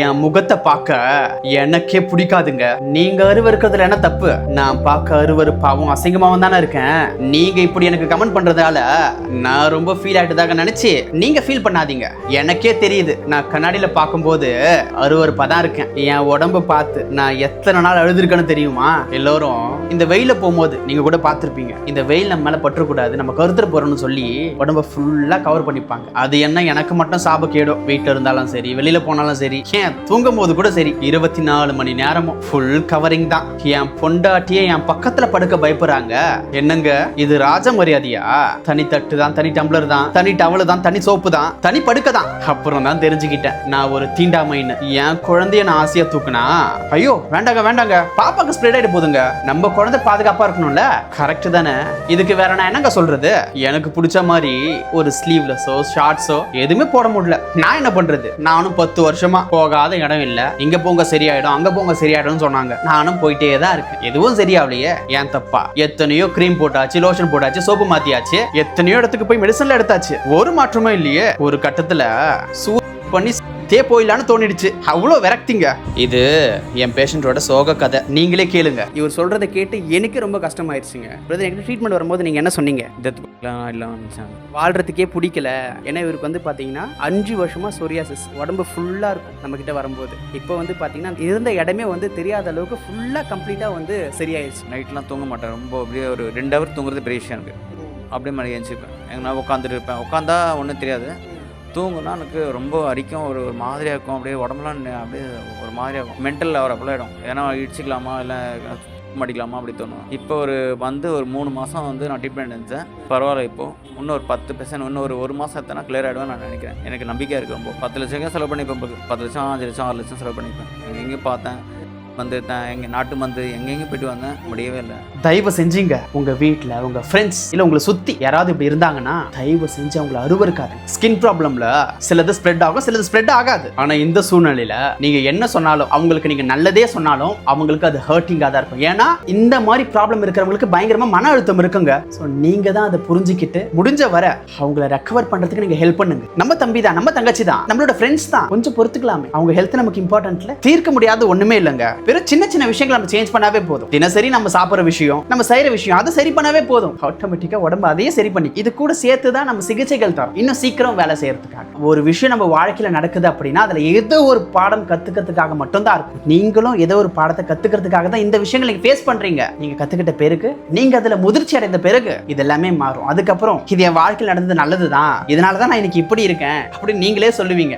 என் முகத்தை பார்க்க எனக்கே பிடிக்காதுங்க. நீங்க அருவருக்கிறதுல என்ன தப்பு? நான் பார்க்க அருவருப்பாவும் அசிங்கமாவும் தானே இருக்கேன். நீங்க இப்படி எனக்கு கமெண்ட் பண்றதால நான் ரொம்ப ஃபீல் ஆயிட்டதாக நினைச்சு நீங்க ஃபீல் பண்ணாதீங்க. எனக்கே தெரியுது, நான் கண்ணாடியில பார்க்கும்போது அருவருப்பா தான் இருக்கேன். என் உடம்பு பார்த்து நான் எத்தனை நாள் அழுதுருக்கேன்னு தெரியுமா? எல்லோரும் இந்த வெயில போகும்போது நீங்க கூட பார்த்திருப்பீங்க, இந்த வெயில் நம்ம மேல பற்றக்கூடாது, நம்ம கருத்துட்டு போறோம்னு சொல்லி உடம்ப ஃபுல்லா கவர் பண்ணிப்பாங்க. அது என்ன எனக்கு மட்டும் சாபக்கேடோ? வீட்டுல இருந்தாலும் சரி, வெளியில போனாலும் சரி, ஏன் தூங்கும் போது கூட சரி, 24 மணி நேரமும் ஃபுல் கவரிங் தான். என் பொண்டாட்டியே என் பக்கத்துல படுக்க பயப்படுறாங்க. என்னங்க இது ராஜ மரியாதையா? தனி தட்டு தான், தனி டம்ளர் தான், தனி டவல் தான், தனி சோப்பு தான், தனி படுக்க தான். அப்புறம் தான் தெரிஞ்சுக்கிட்டேன் நான் ஒரு தீண்டாமைன்னு. என் குழந்தைய நான் ஆசையா தூக்குனா, ஐயோ வேண்டாங்க வேண்டாங்க, பாப்பாக்கு ஸ்ப்ரெட் ஆயிட்டு போதுங்க, நம்ம குழந்தை பாதுகாப்பா இருக்கணும்ல. கரெக்ட் தானே? இதுக்கு வேற நான் என்னங்க சொல்றது? எனக்கு பிடிச்ச மாதிரி ஒரு ஸ்லீவ்லெஸோ ஷார்ட்ஸோ எதுவுமே போட முடியல. நான் என்ன பண்றது? நானும் 10 வருஷமா போகாத இடம் இல்ல. இங்க போங்க சரியாயிடும், அங்க போங்க சரியாயிடும் சொன்னாங்க. நானும் போயிட்டே தான் இருக்கு. எதுவும் சரியாவலையே. ஏன் தப்பா? எத்தனையோ கிரீம் போட்டாச்சு, லோஷன் போட்டாச்சு, சோப்பு மாத்தியாச்சு, எத்தனையோ இடத்துக்கு போய் மெடிசன்ல எடுத்தாச்சு, ஒரு மாற்றமும் இல்லையே. ஒரு கட்டத்துல பண்ணி போயிலான்னு தோணிடுச்சு. அவ்வளோ விரக்திங்க. இது என் பேஷண்டோட சோக கதை. நீங்களே கேளுங்க. இவர் சொல்றதை கேட்டு எனக்கு ரொம்ப கஷ்டமாயிருச்சுங்க. எனக்கு ட்ரீட்மெண்ட் வரும்போது நீங்க என்ன சொன்னீங்க? வாழ்றதுக்கே பிடிக்கல. ஏன்னா இவருக்கு வந்து பாத்தீங்கன்னா 5 வருஷமா சொரியாசிஸ், உடம்பு ஃபுல்லா இருக்கும் நம்ம கிட்ட வரும்போது. இப்போ வந்து பாத்தீங்கன்னா இருந்த இடமே வந்து தெரியாத அளவுக்கு ஃபுல்லா கம்ப்ளீட்டா வந்து சரியாயிருச்சு. நைட்லாம் தூங்க மாட்டேன். ரொம்ப அப்படியே ஒரு 2 ஹவர் தூங்குறது பெரிய விஷயம் எனக்கு. அப்படியே மணி எழுந்திருப்பேன். நான் உட்காந்துட்டு இருப்பேன். உட்காந்தா ஒன்றும் தெரியாது. தூங்குனா எனக்கு ரொம்ப அடிக்கும், ஒரு மாதிரியாக இருக்கும். அப்படியே உடம்புலாம் அப்படியே ஒரு மாதிரியாக இருக்கும். மென்டல் அவர் அப்போலாம் ஆகிடும். ஏன்னா இடிச்சிக்கலாமா இல்லை மாட்டிக்கலாமா அப்படி தோணும். இப்போ ஒரு 3 மாதம் வந்து நான் ட்ரீட்மெண்ட் இருந்தேன். பரவாயில்ல. இப்போது இன்னும் ஒரு 10%, இன்னும் ஒரு மாதம் எத்தனை கிளியர் ஆகிடுவேன் நான் நினைக்கிறேன். எனக்கு நம்பிக்கையாக இருக்குது. ரொம்ப 10 லட்சம் செலவு பண்ணிப்பேன். 10 லட்சம் 5 லட்சம் 6 லட்சம் செலவு பண்ணிப்பேன். எங்கேயும் பார்த்தேன் வந்து எங்கள் நாட்டு மருந்து எங்கெங்கே போயிட்டு வந்தேன், முடியவே இல்லை. தயவு செஞ்சீங்க உங்க வீட்டில் உங்க ஃப்ரெண்ட்ஸ் இல்லை உங்களை சுற்றி யாராவது இப்படி இருந்தாங்கன்னா தயவு செஞ்சு அவங்களை அருவருக்காது. ஸ்கின் ப்ராப்ளம்ல சிலது ஸ்ப்ரெட் ஆகும், சிலது ஸ்ப்ரெட் ஆகாது. ஆனால் இந்த சூழ்நிலையில நீங்க என்ன சொன்னாலும், அவங்களுக்கு நீங்க நல்லதே சொன்னாலும் அவங்களுக்கு அது ஹர்ட்டிங்காக தான் இருக்கும். ஏன்னா இந்த மாதிரி ப்ராப்ளம் இருக்கிறவங்களுக்கு பயங்கரமா மன அழுத்தம் இருக்குங்க. ஸோ நீங்க தான் அதை புரிஞ்சுக்கிட்டு முடிஞ்ச வர அவங்களை ரெக்கவர் பண்றதுக்கு நீங்க ஹெல்ப் பண்ணுங்க. நம்ம தம்பி தான், நம்ம தங்கச்சி தான், நம்மளோட ஃப்ரெண்ட்ஸ் தான். கொஞ்சம் பொறுத்துக்கலாமே. அவங்க ஹெல்த் நமக்கு இம்பார்ட்டன்ட்ல. தீர்க்க முடியாத ஒண்ணுமே இல்லைங்க. வெறும் சின்ன சின்ன விஷயங்களை நம்ம சேஞ்ச் பண்ணாவே போதும். தினசரி நம்ம சாப்பிட்ற விஷயம், நம்ம செய்யற விஷயம், அதை சரி பண்ணாவே போதும். ஆட்டோமேட்டிக்கா உடம்பு அதையே சரி பண்ணி இது கூட சேர்த்து தான் நம்ம சிகிச்சைகள் தரும், இன்னும் சீக்கிரம் வேலை செய்யறதுக்காக. ஒரு விஷயம் நம்ம வாழ்க்கையில நடக்குது அப்படின்னா அதுல ஏதோ ஒரு பாடம் கத்துக்கிறதுக்காக மட்டும்தான் இருக்கும். நீங்களும் ஏதோ ஒரு பாடத்தை கத்துக்கிறதுக்காக தான் இந்த விஷயங்களை நீங்க ஃபேஸ் பண்றீங்க. நீங்க கத்துக்கிட்ட பிறகு, நீங்க அதுல முதிர்ச்சி அடைந்த பிறகு இது எல்லாமே மாறும். அதுக்கப்புறம் இது என் வாழ்க்கையில் நடந்தது நல்லதுதான், இதனாலதான் நான் இன்னைக்கு இப்படி இருக்கேன் அப்படின்னு நீங்களே சொல்லுவீங்க.